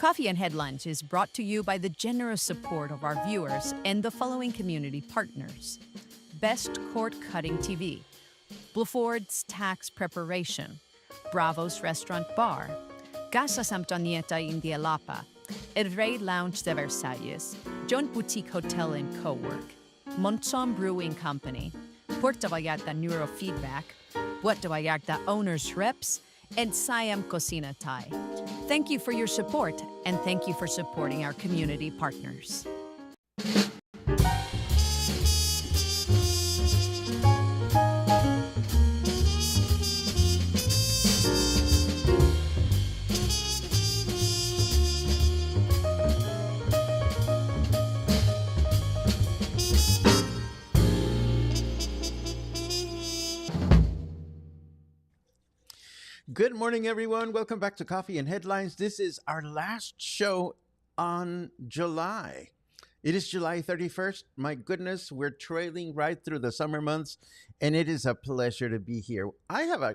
Coffee and Headlines is brought to you by the generous support of our viewers and the following community partners. Best Court Cutting TV, Bluford's Tax Preparation, Bravo's Restaurant Bar, Casa Samtonieta in Yelapa, Errand Lounge de Versalles, John Boutique Hotel and Co-work, Montzon Brewing Company, Puerto Vallarta Neurofeedback, Puerto Vallarta Owners Reps, and Siam Cocina Thai. Thank you for your support, and thank you for supporting our community partners. Good morning, everyone. Welcome back to Coffee and Headlines. This is our last show on July. It is July 31st. My goodness, we're trailing right through the summer months, and it is a pleasure to be here. I have I have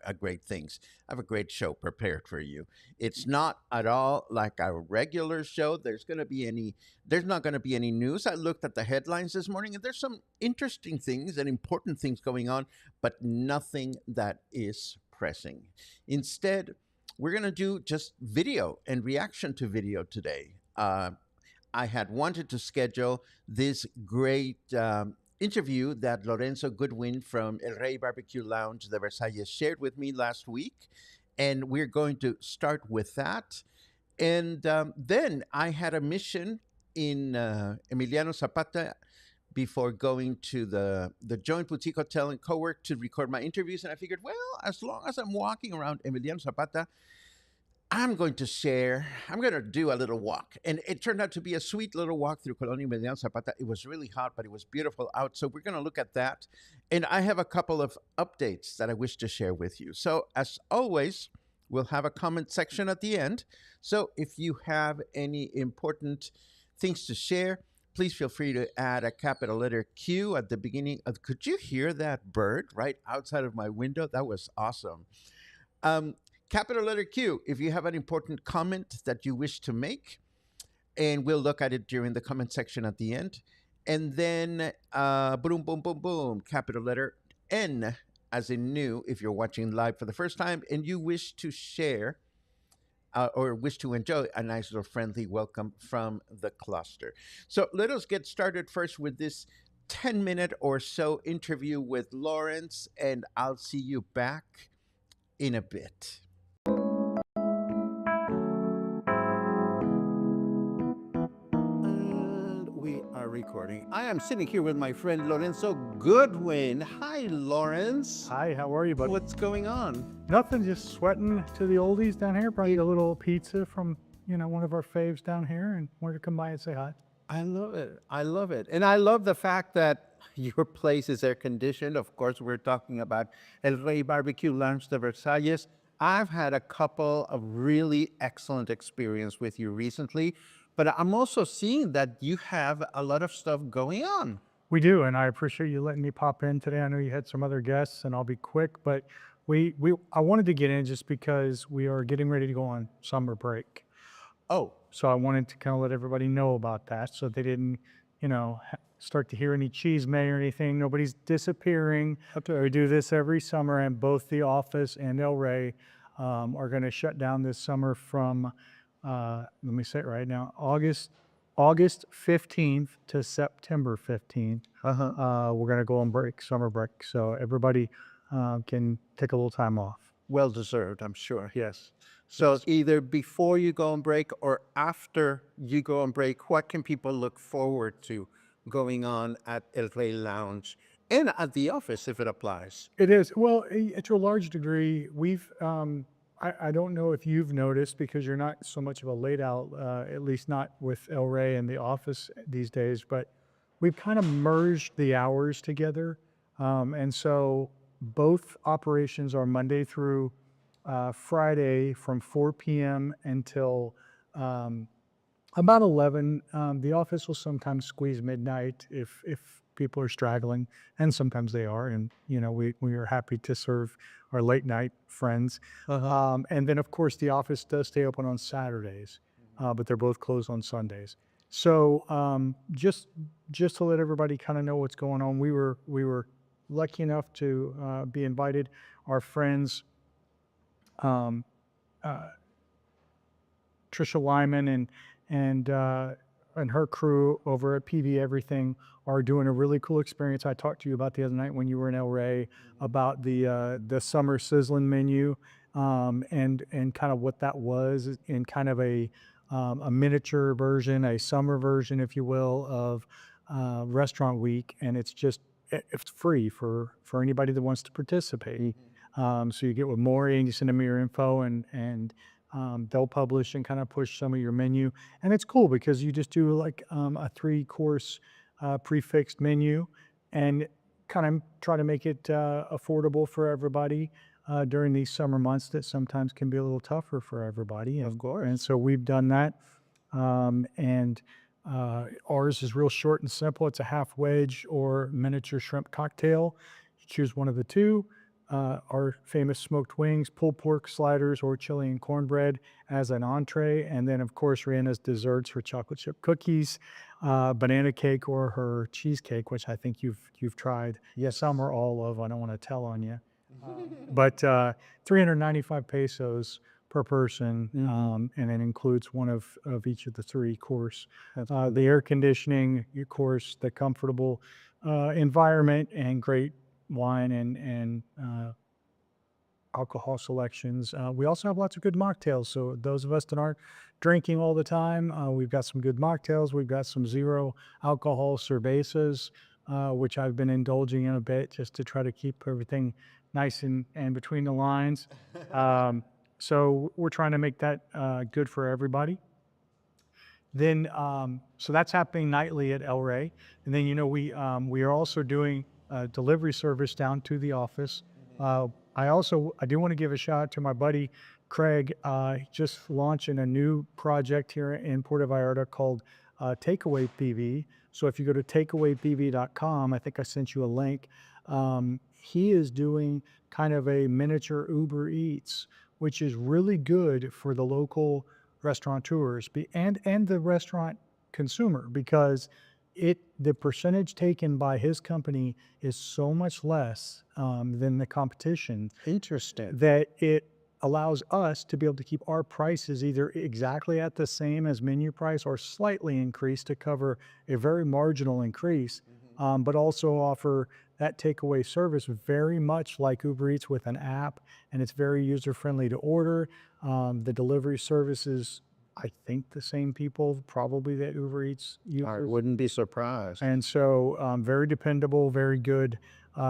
a great show prepared for you. It's not at all like our regular show. There's not going to be any news. I looked at the headlines this morning, and there's some interesting things and important things going on, but nothing that is pressing. Instead, we're going to do just video and reaction to video today. I had wanted to schedule this great interview that Lorenzo Goodwin from El Rey Barbecue Lounge de Versalles shared with me last week, and we're going to start with that. And then I had a mission in Emiliano Zapata before going to the Joint Boutique Hotel and Co-work to record my interviews, and I figured, well, as long as I'm walking around Emiliano Zapata, I'm going to do a little walk. And it turned out to be a sweet little walk through Colonia Emiliano Zapata. It was really hot, but it was beautiful out. So we're going to look at that. And I have a couple of updates that I wish to share with you. So as always, we'll have a comment section at the end. So if you have any important things to share, please feel free to add a capital letter Q at the beginning. Could you hear that bird right outside of my window? That was awesome. Capital letter Q if you have an important comment that you wish to make, and we'll look at it during the comment section at the end. And then boom, boom, boom, boom, capital letter N as in new if you're watching live for the first time and you wish to share or wish to enjoy a nice little friendly welcome from the cluster. So let us get started first with this 10-minute or so interview with Lawrence, and I'll see you back in a bit. Recording. I am sitting here with my friend Lorenzo Goodwin. Hi, Lawrence. Hi, how are you, buddy? What's going on? Nothing, just sweating to the oldies down here. Probably eat a little pizza from, one of our faves down here, and wanted to come by and say hi. I love it. I love it. And I love the fact that your place is air conditioned. Of course, we're talking about El Rey Barbecue Lounge de Versalles. I've had a couple of really excellent experience with you recently. But I'm also seeing that you have a lot of stuff going on. We do, and I appreciate you letting me pop in today. I know you had some other guests, and I'll be quick, but I wanted to get in just because we are getting ready to go on summer break. Oh. So I wanted to kind of let everybody know about that so they didn't, start to hear any chisme or anything. Nobody's disappearing. Okay. We do this every summer, and both the office and El Rey are going to shut down this summer from let me say it right now, August 15th to September 15th. We're going to go on break, summer break, so everybody can take a little time off. Well deserved, I'm sure, yes. So either before you go on break or after you go on break, what can people look forward to going on at El Rey Lounge and at the office if it applies? It is. Well, to a large degree, we've I don't know if you've noticed, because you're not so much of a late out, at least not with El Rey and the office these days, but we've kind of merged the hours together. And so both operations are Monday through Friday from 4 p.m. until about 11. The office will sometimes squeeze midnight if people are straggling, and sometimes they are. And, we are happy to serve our late night friends. And then, of course, the office does stay open on Saturdays, but they're both closed on Sundays. So just to let everybody kind of know what's going on, we were lucky enough to be invited. Our friends, um, Trisha Lyman and her crew over at PV Everything are doing a really cool experience. I talked to you about the other night when you were in El Rey about the summer sizzling menu, and kind of what that was in kind of a miniature version, a summer version, if you will, of Restaurant Week, and it's free for anybody that wants to participate. So you get with Maury and you send them your info, and they'll publish and kind of push some of your menu. And it's cool because you just do like a 3-course prefixed menu and kind of try to make it affordable for everybody during these summer months that sometimes can be a little tougher for everybody. Of course. And so we've done that. And ours is real short and simple. It's a half wedge or miniature shrimp cocktail. You choose one of the two. Our famous smoked wings, pulled pork sliders, or chili and cornbread as an entree. And then, of course, Rihanna's desserts, her chocolate chip cookies, banana cake, or her cheesecake, which I think you've tried. Yes, some or all of. I don't want to tell on you. But 395 pesos per person, and it includes one of each of the 3 course. The air conditioning, of course, the comfortable environment, and great wine and alcohol selections. We also have lots of good mocktails. So those of us that aren't drinking all the time, we've got some good mocktails. We've got some 0 alcohol cervezas, which I've been indulging in a bit just to try to keep everything nice and between the lines. So we're trying to make that good for everybody. Then, so that's happening nightly at El Rey. And then, we are also doing delivery service down to the office. I do want to give a shout out to my buddy Craig, just launching a new project here in Puerto Vallarta called Takeaway PV. So if you go to takeawaypv.com, I think I sent you a link. He is doing kind of a miniature Uber Eats, which is really good for the local restaurateurs and the restaurant consumer, because the percentage taken by his company is so much less than the competition. Interesting. That it allows us to be able to keep our prices either exactly at the same as menu price or slightly increased to cover a very marginal increase, but also offer that takeaway service very much like Uber Eats with an app, and it's very user-friendly to order. The delivery service is, I think, the same people probably that Uber Eats uses. I wouldn't be surprised. And so very dependable, very good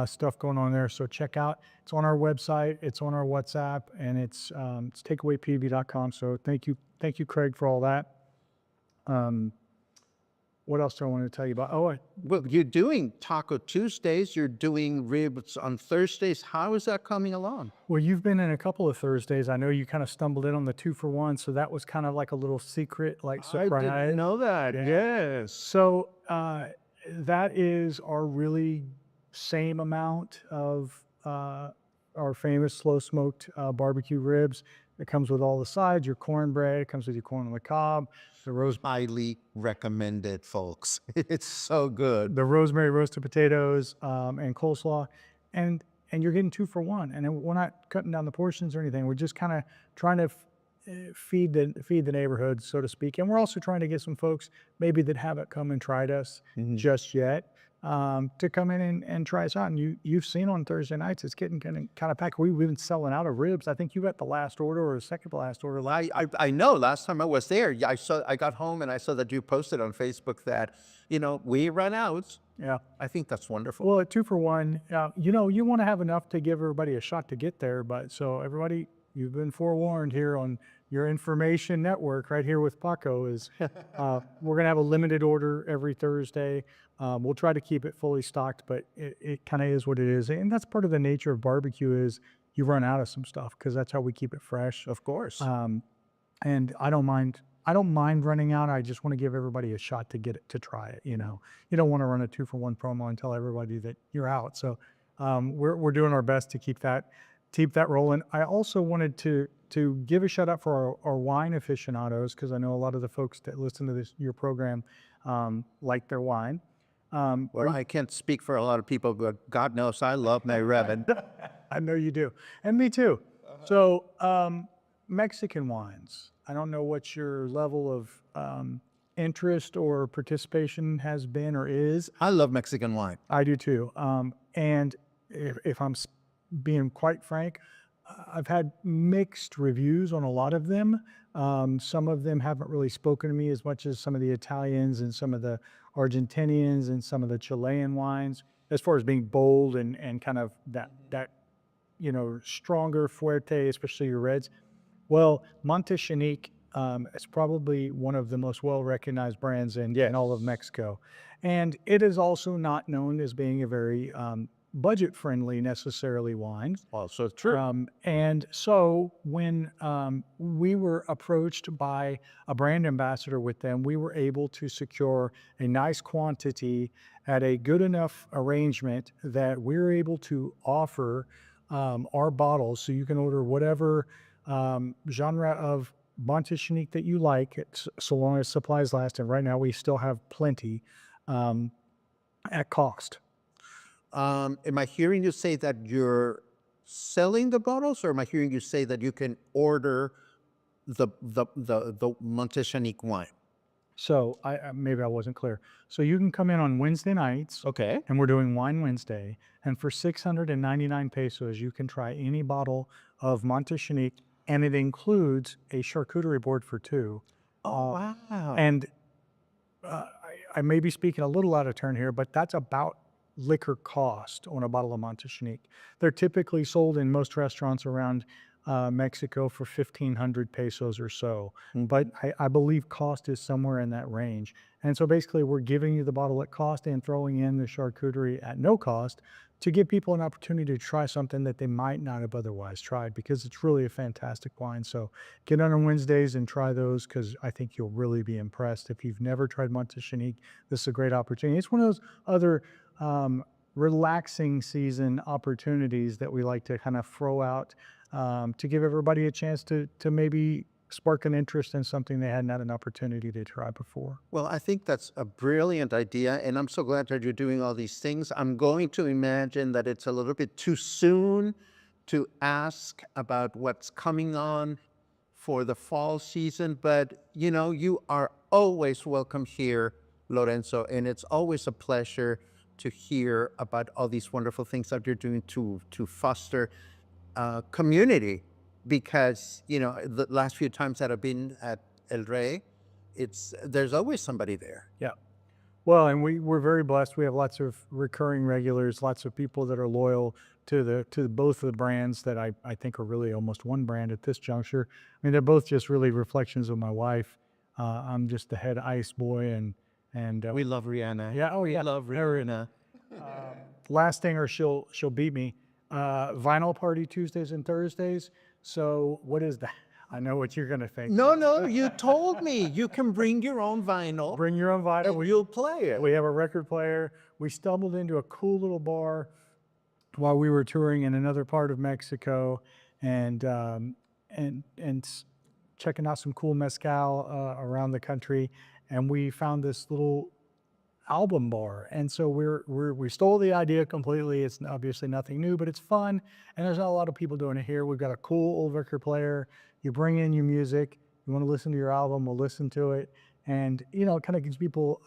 stuff going on there. So check out, it's on our website, it's on our WhatsApp, and it's takeawaypv.com. So thank you, Craig, for all that. What else do I want to tell you about? Well, you're doing Taco Tuesdays, you're doing ribs on Thursdays. How is that coming along? Well, you've been in a couple of Thursdays. I know you kind of stumbled in on the 2-for-1, so that was kind of like a little secret, like surprise. I didn't know that. Yes. So that is our really same amount of our famous slow smoked barbecue ribs. It comes with all the sides, your cornbread, it comes with your corn on the cob, the Highly recommended, folks. It's so good. the rosemary roasted potatoes, and coleslaw, and you're getting 2-for-1. And we're not cutting down the portions or anything. We're just kind of trying to feed the neighborhood, so to speak. And we're also trying to get some folks maybe that haven't come and tried us just yet, to come in and try us out. And you've seen on Thursday nights, it's getting kind of packed. We've been selling out of ribs. I think you got the last order or the second to last order. I know. Last time I was there, I got home and I saw that you posted on Facebook that, we run out. Yeah. I think that's wonderful. Well, at 2-for-1, you want to have enough to give everybody a shot to get there. But so everybody, you've been forewarned here on your information network right here with Paco is we're going to have a limited order every Thursday. We'll try to keep it fully stocked, but it kind of is what it is. And that's part of the nature of barbecue is you run out of some stuff because that's how we keep it fresh. Of course. And I don't mind I don't mind running out. I just want to give everybody a shot to get it, to try it. You don't want to run a 2-for-1 promo and tell everybody that you're out. So we're doing our best to keep that rolling. I also wanted to give a shout out for our wine aficionados, because I know a lot of the folks that listen to your program like their wine. Well, I can't speak for a lot of people, but God knows I love my Revan. I know you do, and me too. So Mexican wines. I don't know what your level of interest or participation has been or is. I love Mexican wine. I do too. And if I'm being quite frank, I've had mixed reviews on a lot of them. Some of them haven't really spoken to me as much as some of the Italians and some of the Argentinians and some of the Chilean wines, as far as being bold and kind of that stronger, fuerte, especially your reds. Well, Montechinique is probably one of the most well-recognized brands in all of Mexico. And it is also not known as being a very budget-friendly necessarily wine. Also true. And so when we were approached by a brand ambassador with them, we were able to secure a nice quantity at a good enough arrangement that we're able to offer our bottles. So you can order whatever genre of Montechinique that you like, so long as supplies last. And right now we still have plenty at cost. Am I hearing you say that you're selling the bottles, or am I hearing you say that you can order the Montechinique wine? So maybe I wasn't clear. So you can come in on Wednesday nights. Okay. And we're doing Wine Wednesday. And for 699 pesos, you can try any bottle of Montechinique, and it includes a charcuterie board for two. Oh, wow. And I may be speaking a little out of turn here, but that's about liquor cost on a bottle of Montechinique. They're typically sold in most restaurants around Mexico for 1,500 pesos or so. But I believe cost is somewhere in that range. And so basically we're giving you the bottle at cost and throwing in the charcuterie at no cost to give people an opportunity to try something that they might not have otherwise tried, because it's really a fantastic wine. So get on Wednesdays and try those, because I think you'll really be impressed. If you've never tried Montechinique, this is a great opportunity. It's one of those other relaxing season opportunities that we like to kind of throw out to give everybody a chance to maybe spark an interest in something they hadn't had an opportunity to try before. Well, I think that's a brilliant idea, and I'm so glad that you're doing all these things. I'm going to imagine that it's a little bit too soon to ask about what's coming on for the fall season, but you are always welcome here, Lorenzo, and it's always a pleasure to hear about all these wonderful things that you're doing to foster community, because the last few times that I've been at El Rey, there's always somebody there. Yeah. Well, and we're very blessed. We have lots of recurring regulars, lots of people that are loyal to both of the brands that I think are really almost one brand at this juncture. I mean, they're both just really reflections of my wife. I'm just the head ice boy, and We love Rihanna. yeah, oh yeah, We love Rihanna. last thing, or she'll beat me. Vinyl party Tuesdays and Thursdays. So what is that? I know what you're gonna think. No, you told me you can bring your own vinyl. Bring your own vinyl. And you'll play it. We have a record player. We stumbled into a cool little bar while we were touring in another part of Mexico, and checking out some cool mezcal around the country, and we found this little album bar. And so we stole the idea completely. It's obviously nothing new, but it's fun, and there's not a lot of people doing it here. We've got a cool old record player. You bring in your music. You want to listen to your album, we'll listen to it, and it kind of gives people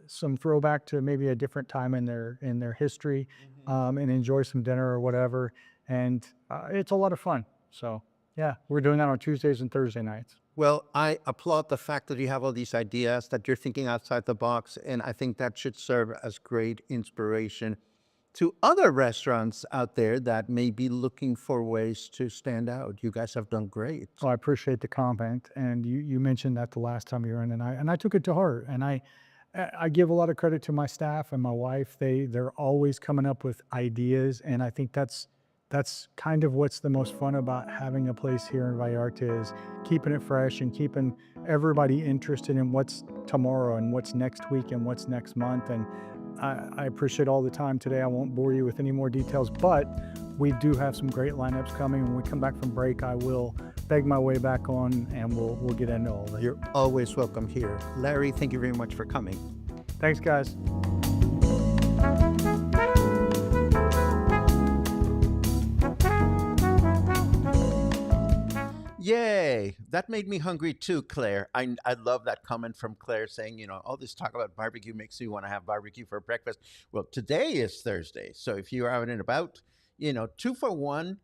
some throwback to maybe a different time in their history, and enjoy some dinner or whatever. And it's a lot of fun. So yeah, we're doing that on Tuesdays and Thursday nights. Well, I applaud the fact that you have all these ideas, that you're thinking outside the box, and I think that should serve as great inspiration to other restaurants out there that may be looking for ways to stand out. You guys have done great. So I appreciate the comment, and you mentioned that the last time you were in, and I took it to heart, and I give a lot of credit to my staff and my wife. They're always coming up with ideas, and I think that's that's kind of what's the most fun about having a place here in Vallarta is keeping it fresh and keeping everybody interested in what's tomorrow and what's next week and what's next month. And I appreciate all the time today. I won't bore you with any more details, but we do have some great lineups coming. When we come back from break, I will beg my way back on and we'll get into all of it. You're always welcome here. Larry, thank you very much for coming. Thanks, guys. Yay! That made me hungry too, Claire. I love that comment from Claire saying, all this talk about barbecue makes me want to have barbecue for breakfast. Well, today is Thursday. So if you're out and about, 2-for-1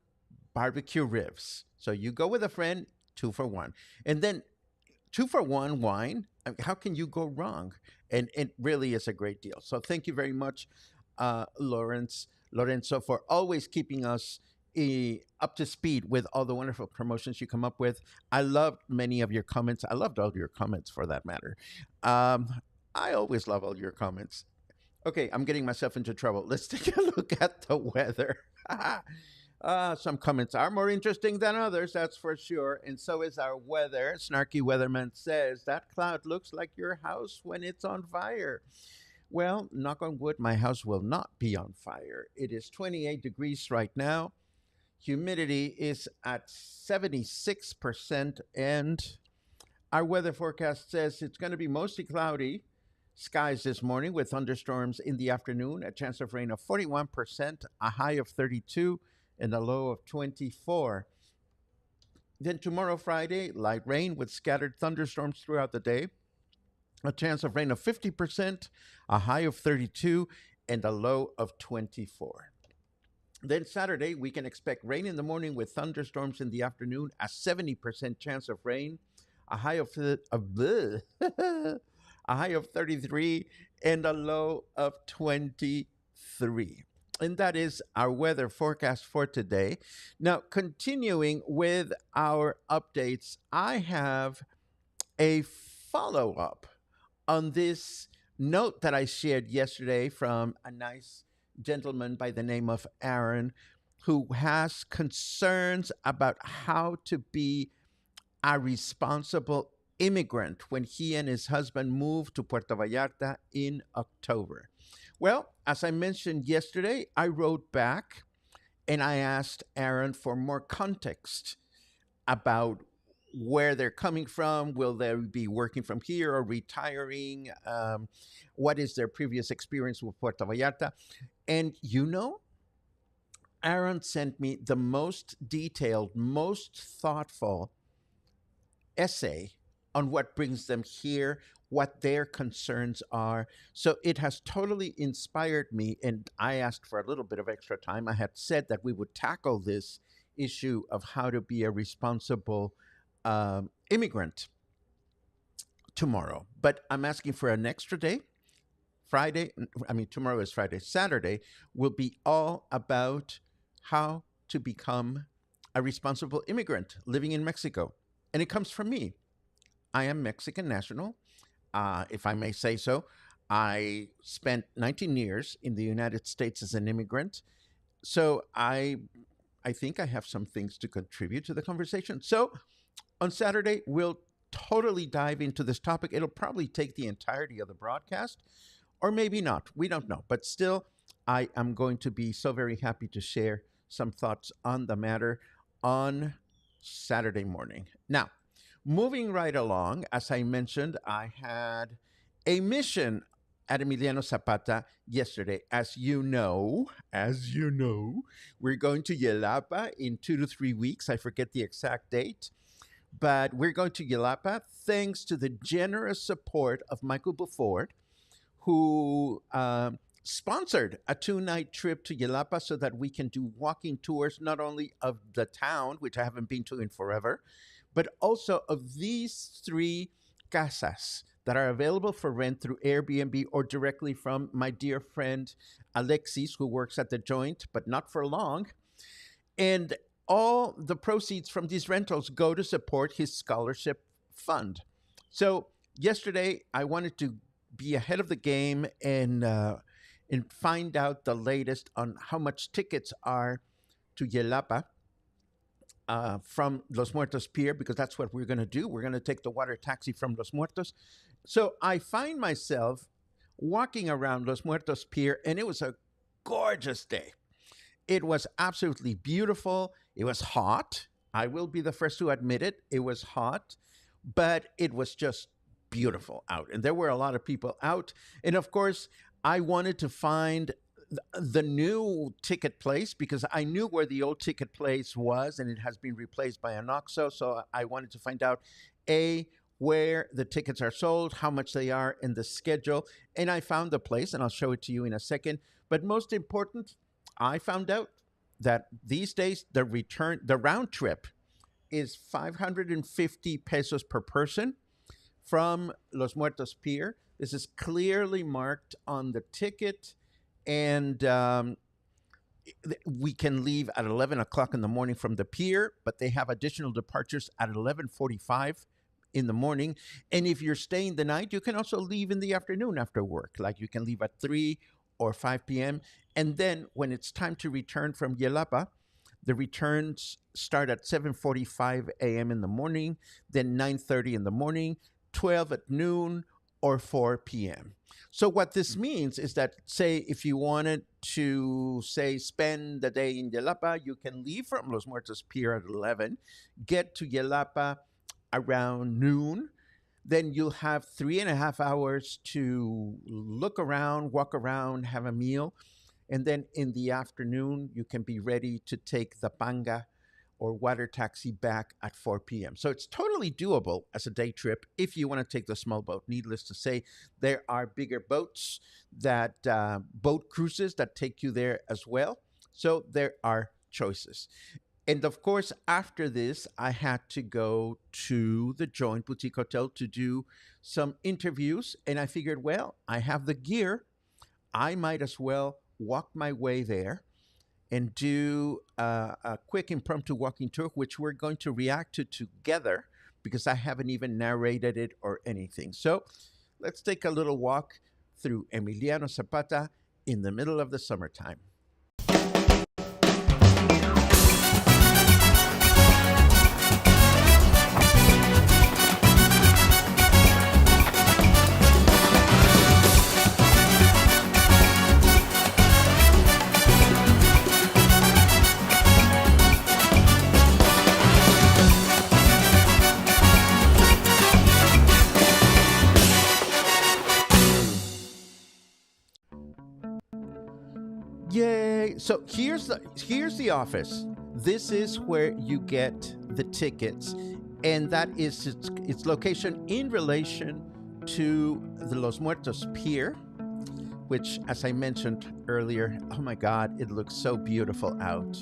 barbecue ribs. So you go with a friend, 2-for-1. And then 2-for-1 wine. I mean, how can you go wrong? And it really is a great deal. So thank you very much, Lorenzo, for always keeping us up to speed with all the wonderful promotions you come up with. I loved many of your comments. I loved all your comments for that matter. I always love all your comments. Okay, I'm getting myself into trouble. Let's take a look at the weather. Some comments are more interesting than others, that's for sure. And so is our weather. Snarky Weatherman says, that cloud looks like your house when it's on fire. Well, knock on wood, my house will not be on fire. It is 28 degrees right now. Humidity is at 76%, and our weather forecast says it's going to be mostly cloudy skies this morning with thunderstorms in the afternoon, a chance of rain of 41%, a high of 32, and a low of 24. Then tomorrow, Friday, light rain with scattered thunderstorms throughout the day, a chance of rain of 50%, a high of 32, and a low of 24. Then Saturday, we can expect rain in the morning with thunderstorms in the afternoon, a 70% chance of rain, a high of a high of 33, and a low of 23. And that is our weather forecast for today. Now, continuing with our updates, I have a follow-up on this note that I shared yesterday from a nice gentleman by the name of Aaron, who has concerns about how to be a responsible immigrant when he and his husband moved to Puerto Vallarta in October. Well, as I mentioned yesterday, I wrote back and I asked Aaron for more context about where they're coming from. Will they be working from here or retiring? What is their previous experience with Puerto Vallarta? And Aaron sent me the most detailed, most thoughtful essay on what brings them here, what their concerns are. So it has totally inspired me, and I asked for a little bit of extra time. I had said that we would tackle this issue of how to be a responsible immigrant tomorrow, but I'm asking for an extra day. Tomorrow is Friday. Saturday will be all about how to become a responsible immigrant living in Mexico. And it comes from me. I am Mexican national, if I may say so. I spent 19 years in the United States as an immigrant. So I think I have some things to contribute to the conversation. So on Saturday, we'll totally dive into this topic. It'll probably take the entirety of the broadcast, or maybe not. We don't know. But still, I am going to be so very happy to share some thoughts on the matter on Saturday morning. Now, moving right along, as I mentioned, I had a mission at Emiliano Zapata yesterday. As you know, we're going to Yelapa in 2 to 3 weeks. I forget the exact date. But we're going to Yelapa thanks to the generous support of Michael Beaufort, who sponsored a 2-night trip to Yelapa so that we can do walking tours, not only of the town, which I haven't been to in forever, but also of these 3 casas that are available for rent through Airbnb or directly from my dear friend Alexis, who works at the Joint, but not for long. And all the proceeds from these rentals go to support his scholarship fund. So yesterday, I wanted to be ahead of the game and find out the latest on how much tickets are to Yelapa from Los Muertos Pier, because that's what we're going to do. We're going to take the water taxi from Los Muertos. So I find myself walking around Los Muertos Pier, and it was a gorgeous day. It was absolutely beautiful. It was hot. I will be the first to admit it. It was hot, but it was just beautiful out. And there were a lot of people out. And of course, I wanted to find the new ticket place because I knew where the old ticket place was, and it has been replaced by an OXXO. So I wanted to find out, where the tickets are sold, how much they are, and the schedule. And I found the place, and I'll show it to you in a second. But most important, I found out that these days the round trip is 550 pesos per person from Los Muertos Pier. This is clearly marked on the ticket, and we can leave at 11 o'clock in the morning from the pier, but they have additional departures at 11:45 in the morning. And if you're staying the night, you can also leave in the afternoon after work. Like you can leave at 3 or 5 p.m. And then when it's time to return from Yelapa, the returns start at 7:45 a.m. in the morning, then 9:30 in the morning, 12 at noon, or 4 p.m. So what this means is that, say, if you wanted to, say, spend the day in Yelapa, you can leave from Los Muertos Pier at 11, get to Yelapa around noon. Then you'll have 3.5 hours to look around, walk around, have a meal. And then in the afternoon, you can be ready to take the panga or water taxi back at 4 p.m. So it's totally doable as a day trip if you want to take the small boat. Needless to say, there are bigger boats, that boat cruises that take you there as well. So there are choices. And of course, after this, I had to go to the Joint Boutique Hotel to do some interviews. And I figured, well, I have the gear. I might as well walk my way there and do a quick impromptu walking tour, which we're going to react to together because I haven't even narrated it or anything. So let's take a little walk through Emiliano Zapata in the middle of the summertime. Yay! So here's the office. This is where you get the tickets, and that is its location in relation to the Los Muertos Pier, which, as I mentioned earlier, oh my God, it looks so beautiful out.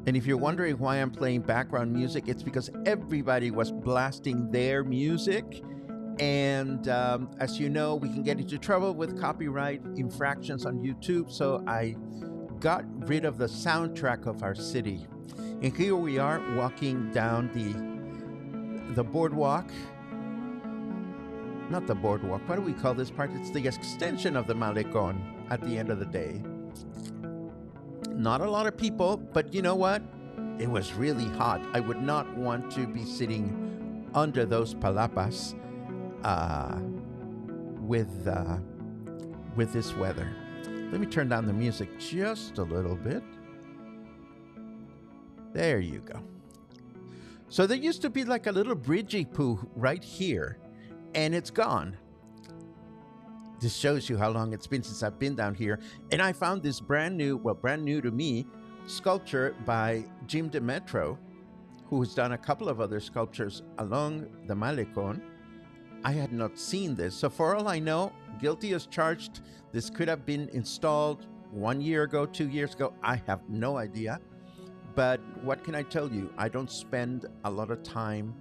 And if you're wondering why I'm playing background music, it's because everybody was blasting their music. And as you know, we can get into trouble with copyright infractions on YouTube. So I got rid of the soundtrack of our city. And here we are walking down the boardwalk. Not the boardwalk. What do we call this part? It's the extension of the Malecón at the end of the day. Not a lot of people, but you know what? It was really hot. I would not want to be sitting under those palapas with this weather. Let me turn down the music just a little bit. There you go. So there used to be like a little bridgey poo right here, and it's gone. This shows you how long it's been since I've been down here. And I found this brand new to me, sculpture by Jim DeMetro, who has done a couple of other sculptures along the Malecón. I had not seen this. So for all I know, guilty as charged. This could have been installed 1 year ago, 2 years ago. I have no idea. But what can I tell you? I don't spend a lot of time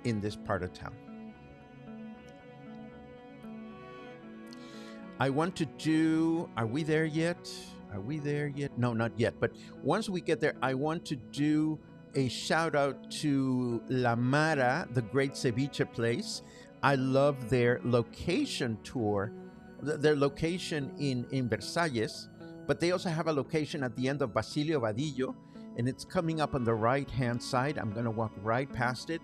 in this part of town. I want to do, are we there yet? Are we there yet? No, not yet. But once we get there, I want to do a shout out to La Mara, the great ceviche place. I love their location tour, their location in Versalles. But they also have a location at the end of Basilio Vadillo, and it's coming up on the right-hand side. I'm going to walk right past it.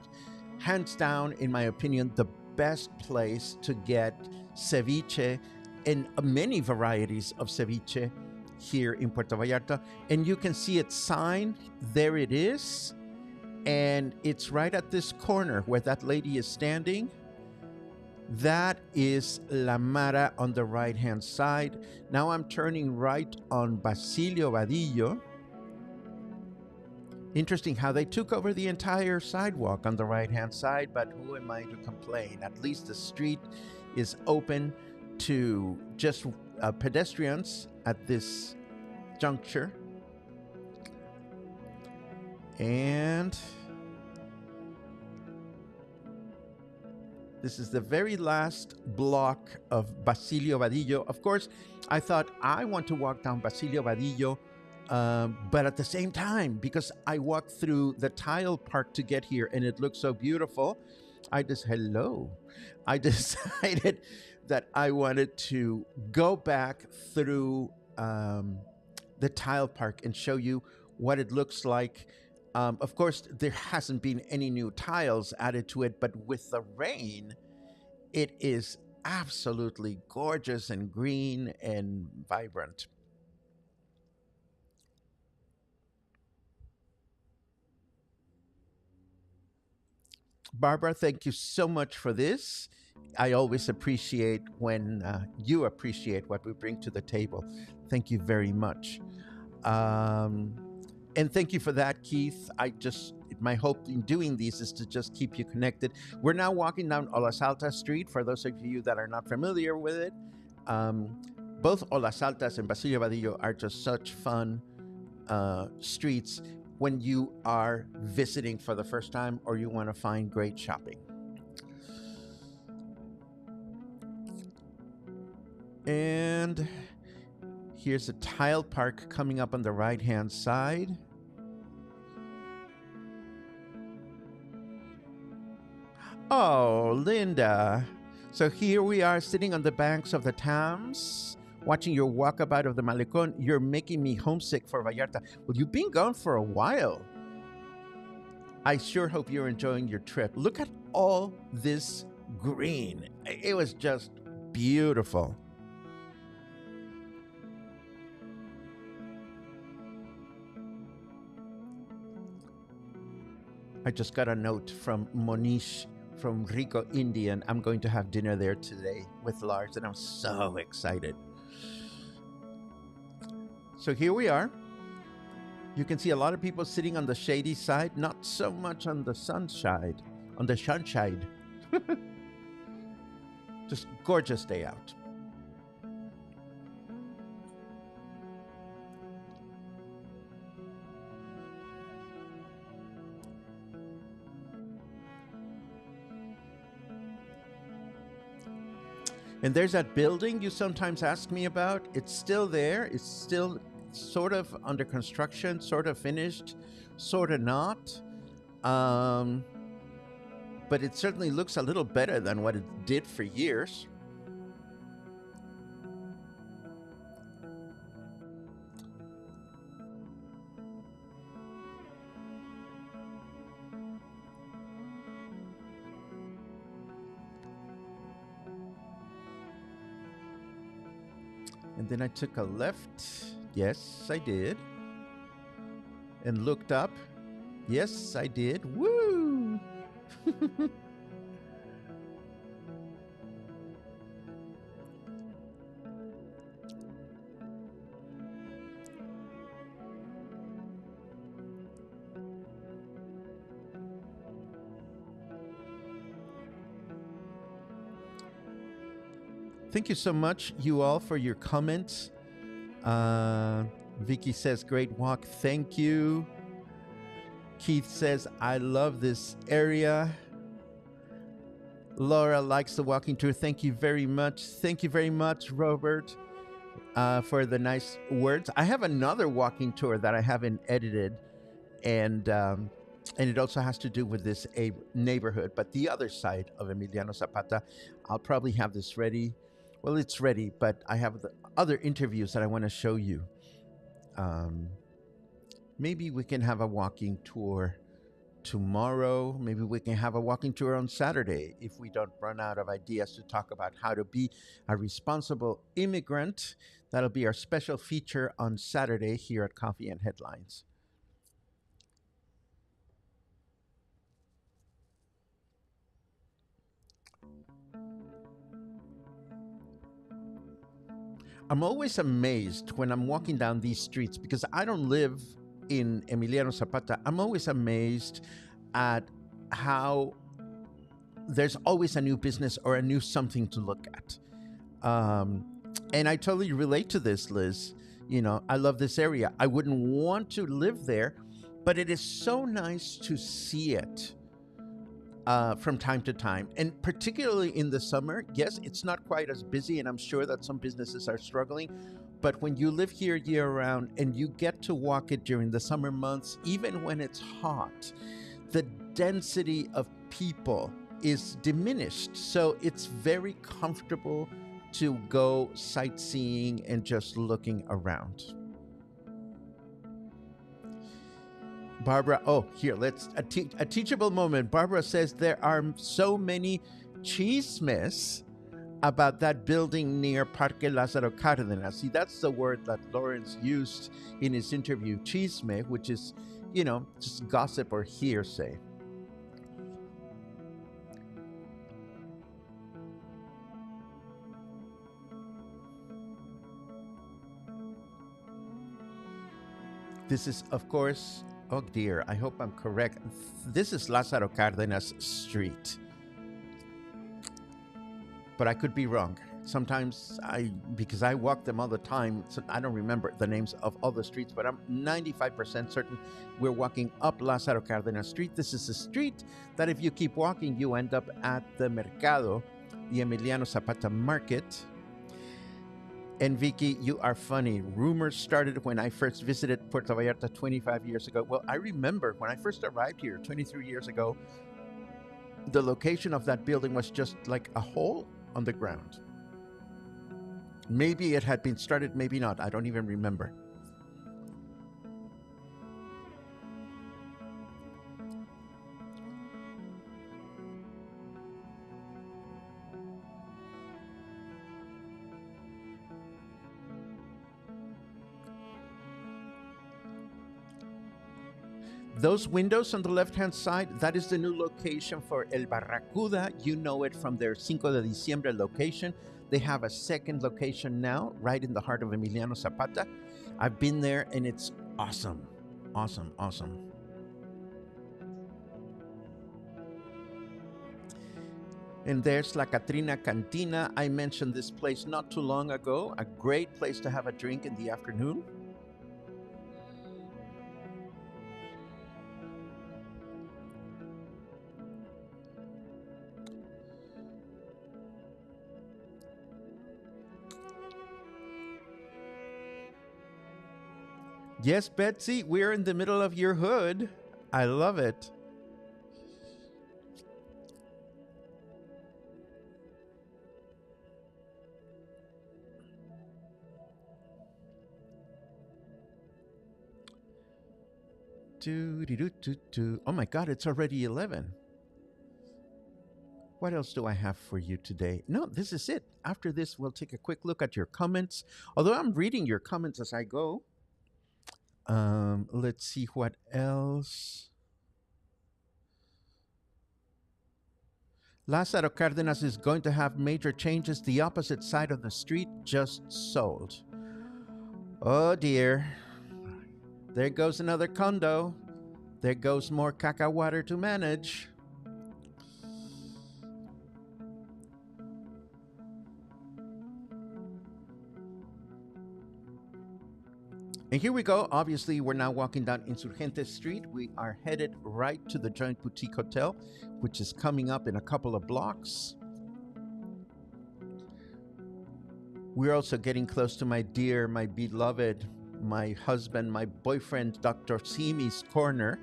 Hands down, in my opinion, the best place to get ceviche and many varieties of ceviche here in Puerto Vallarta. And you can see its sign. There it is. And it's right at this corner where that lady is standing. That is La Mara on the right-hand side. Now I'm turning right on Basilio Vadillo. Interesting how they took over the entire sidewalk on the right-hand side, but who am I to complain? At least the street is open to just pedestrians at this juncture. And this is the very last block of Basilio Vadillo. Of course, I thought I want to walk down Basilio Vadillo, but at the same time, because I walked through the tile park to get here and it looked so beautiful, I decided that I wanted to go back through the tile park and show you what it looks like. Of course, there hasn't been any new tiles added to it, but with the rain, it is absolutely gorgeous and green and vibrant. Barbara, thank you so much for this. I always appreciate when you appreciate what we bring to the table. Thank you very much. And thank you for that, Keith. My hope in doing these is to just keep you connected. We're now walking down Olas Altas Street. For those of you that are not familiar with it, both Olas Altas and Basilio Vadillo are just such fun streets when you are visiting for the first time or you want to find great shopping. And here's a tile park coming up on the right-hand side. Oh, Linda. So here we are sitting on the banks of the Thames, watching your walkabout of the Malecón. You're making me homesick for Vallarta. Well, you've been gone for a while. I sure hope you're enjoying your trip. Look at all this green. It was just beautiful. I just got a note from Monish from Rico Indian. I'm going to have dinner there today with Lars, and I'm so excited. So here we are. You can see a lot of people sitting on the shady side, not so much on the sunshine, Just gorgeous day out. And there's that building you sometimes ask me about. It's still there. It's still sort of under construction, sort of finished, sort of not. But it certainly looks a little better than what it did for years. And then I took a left. Yes, I did. And looked up. Yes, I did. Woo! Thank you so much, you all, for your comments. Vicky says, great walk. Thank you. Keith says, I love this area. Laura likes the walking tour. Thank you very much. Thank you very much, Robert, for the nice words. I have another walking tour that I haven't edited, and it also has to do with this neighborhood, but the other side of Emiliano Zapata. I'll probably have this ready. Well, it's ready, but I have other interviews that I want to show you. Maybe we can have a walking tour tomorrow. Maybe we can have a walking tour on Saturday if we don't run out of ideas to talk about how to be a responsible immigrant. That'll be our special feature on Saturday here at Coffee and Headlines. I'm always amazed when I'm walking down these streets because I don't live in Emiliano Zapata. I'm always amazed at how there's always a new business or a new something to look at. And I totally relate to this, Liz. You know, I love this area. I wouldn't want to live there, but it is so nice to see it from time to time. And particularly in the summer, yes, it's not quite as busy, and I'm sure that some businesses are struggling. But when you live here year round and you get to walk it during the summer months, even when it's hot, the density of people is diminished. So it's very comfortable to go sightseeing and just looking around. Barbara, oh, here, let's a teachable moment. Barbara says there are so many chismes about that building near Parque Lázaro Cárdenas. See, that's the word that Lawrence used in his interview, chisme, which is, you know, just gossip or hearsay. This is, of course, oh dear, I hope I'm correct. This is Lázaro Cárdenas Street. But I could be wrong. Sometimes because I walk them all the time, so I don't remember the names of all the streets, but I'm 95% certain we're walking up Lázaro Cárdenas Street. This is a street that if you keep walking, you end up at the Mercado, the Emiliano Zapata Market. And Vicky, you are funny. Rumors started when I first visited Puerto Vallarta 25 years ago. Well, I remember when I first arrived here 23 years ago, the location of that building was just like a hole on the ground. Maybe it had been started, maybe not. I don't even remember. Those windows on the left-hand side, that is the new location for El Barracuda. You know it from their Cinco de Diciembre location. They have a second location now, right in the heart of Emiliano Zapata. I've been there and it's awesome. Awesome, awesome. And there's La Catrina Cantina. I mentioned this place not too long ago. A great place to have a drink in the afternoon. Yes, Betsy, we're in the middle of your hood. I love it. Oh my God, it's already 11. What else do I have for you today? No, this is it. After this, we'll take a quick look at your comments. Although I'm reading your comments as I go. Let's see what else. Lázaro Cárdenas is going to have major changes. The opposite side of the street just sold. Oh dear. There goes another condo. There goes more caca water to manage. And here we go. Obviously, we're now walking down Insurgentes Street. We are headed right to the Joint Boutique Hotel, which is coming up in a couple of blocks. We're also getting close to my dear, my beloved, my husband, my boyfriend, Dr. Simi's corner.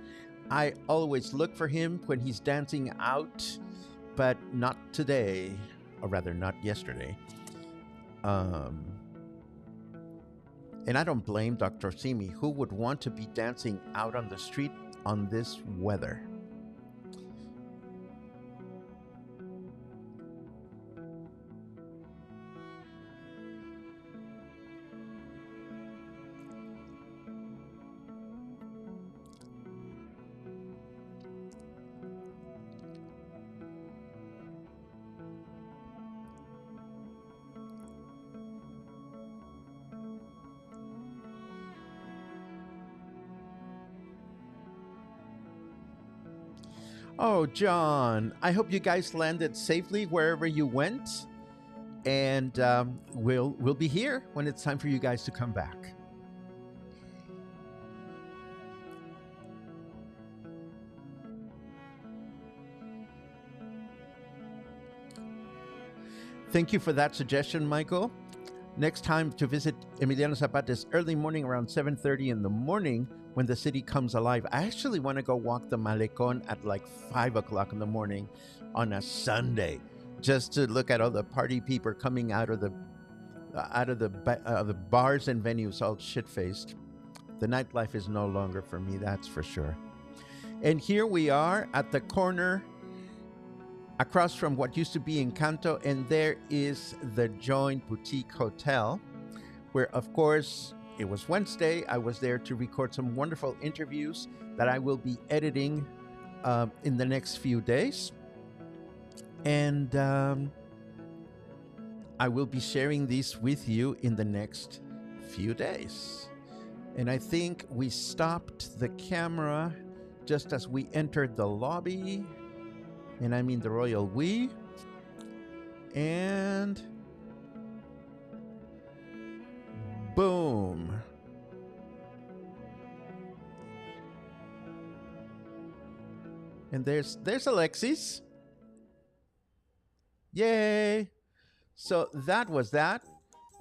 I always look for him when he's dancing out, but not today, or rather not yesterday. And I don't blame Dr. Simi. Who would want to be dancing out on the street on this weather? Oh, John, I hope you guys landed safely wherever you went. And we'll be here when it's time for you guys to come back. Thank you for that suggestion, Michael. Next time to visit Emiliano Zapata is early morning around 7:30 in the morning when the city comes alive. I actually want to go walk the Malecon at like 5 o'clock in the morning on a Sunday, just to look at all the party people coming out of the bars and venues all shit-faced. The nightlife is no longer for me, that's for sure. And here we are at the corner across from what used to be Encanto, and there is the Joint Boutique Hotel, where, of course, it was Wednesday. I was there to record some wonderful interviews that I will be editing in the next few days. And I will be sharing these with you in the next few days. And I think we stopped the camera just as we entered the lobby. And I mean the royal we. And boom. And there's Alexis. Yay. So that was that.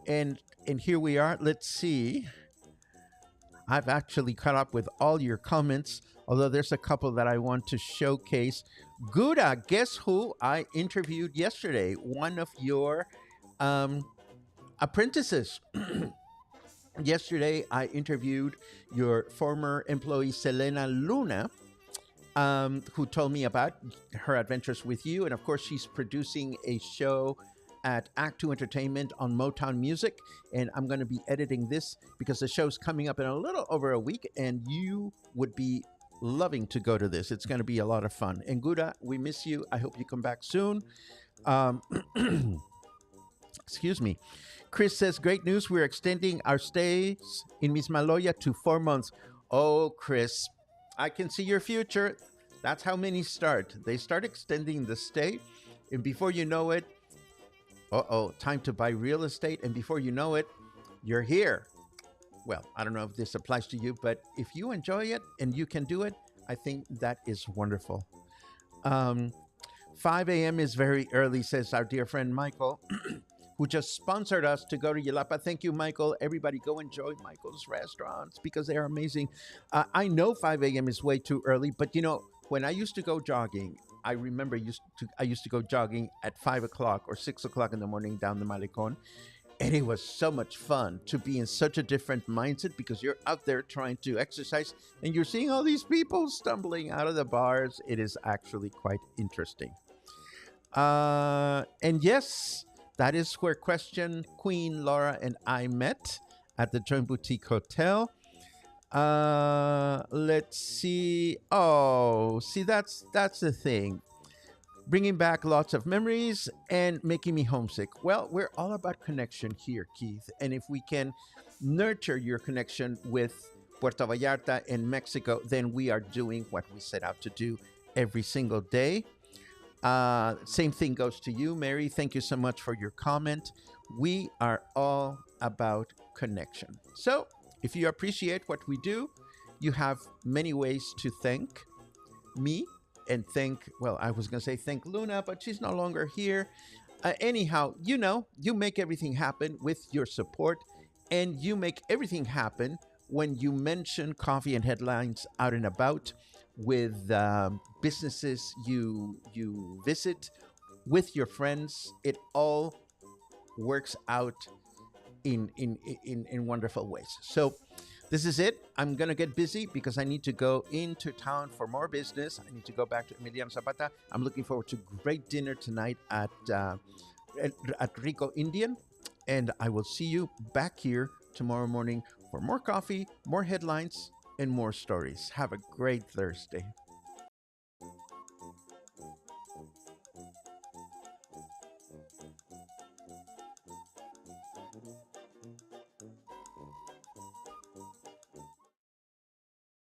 And here we are. Let's see. I've actually caught up with all your comments, although there's a couple that I want to showcase. Gouda, guess who I interviewed yesterday? One of your apprentices. Yesterday, I interviewed your former employee, Selena Luna, who told me about her adventures with you. And of course, she's producing a show at Act 2 Entertainment on Motown Music. And I'm going to be editing this because the show's coming up in a little over a week, and you would be loving to go to this. It's going to be a lot of fun. And Gouda, we miss you. I hope you come back soon. Excuse me. Chris says, great news. We're extending our stays in Mismaloya to 4 months. Oh, Chris, I can see your future. That's how many start. They start extending the stay, and before you know it, time to buy real estate. And before you know it, you're here. Well, I don't know if this applies to you, but if you enjoy it and you can do it, I think that is wonderful. 5 a.m. is very early, says our dear friend Michael, who just sponsored us to go to Yelapa. Thank you, Michael. Everybody go enjoy Michael's restaurants because they are amazing. I know 5 a.m. is way too early, but you know, when I used to go jogging, I remember I used to go jogging at 5 o'clock or 6 o'clock in the morning down the Malecon. And it was so much fun to be in such a different mindset because you're out there trying to exercise and you're seeing all these people stumbling out of the bars. It is actually quite interesting. And yes, that is where Question Queen Laura and I met at the Joint Boutique Hotel. Let's see. Oh, see, that's the thing. Bringing back lots of memories and making me homesick. Well, we're all about connection here, Keith. And if we can nurture your connection with Puerto Vallarta and Mexico, then we are doing what we set out to do every single day. Same thing goes to you, Mary. Thank you so much for your comment. We are all about connection. So if you appreciate what we do, you have many ways to thank me. And I was going to say thank Luna, but she's no longer here. Anyhow, you know, you make everything happen with your support, and you make everything happen when you mention Coffee and Headlines out and about with businesses you visit, with your friends. It all works out in wonderful ways. So this is it. I'm going to get busy because I need to go into town for more business. I need to go back to Emiliano Zapata. I'm looking forward to great dinner tonight at Rico Indian. And I will see you back here tomorrow morning for more coffee, more headlines, and more stories. Have a great Thursday.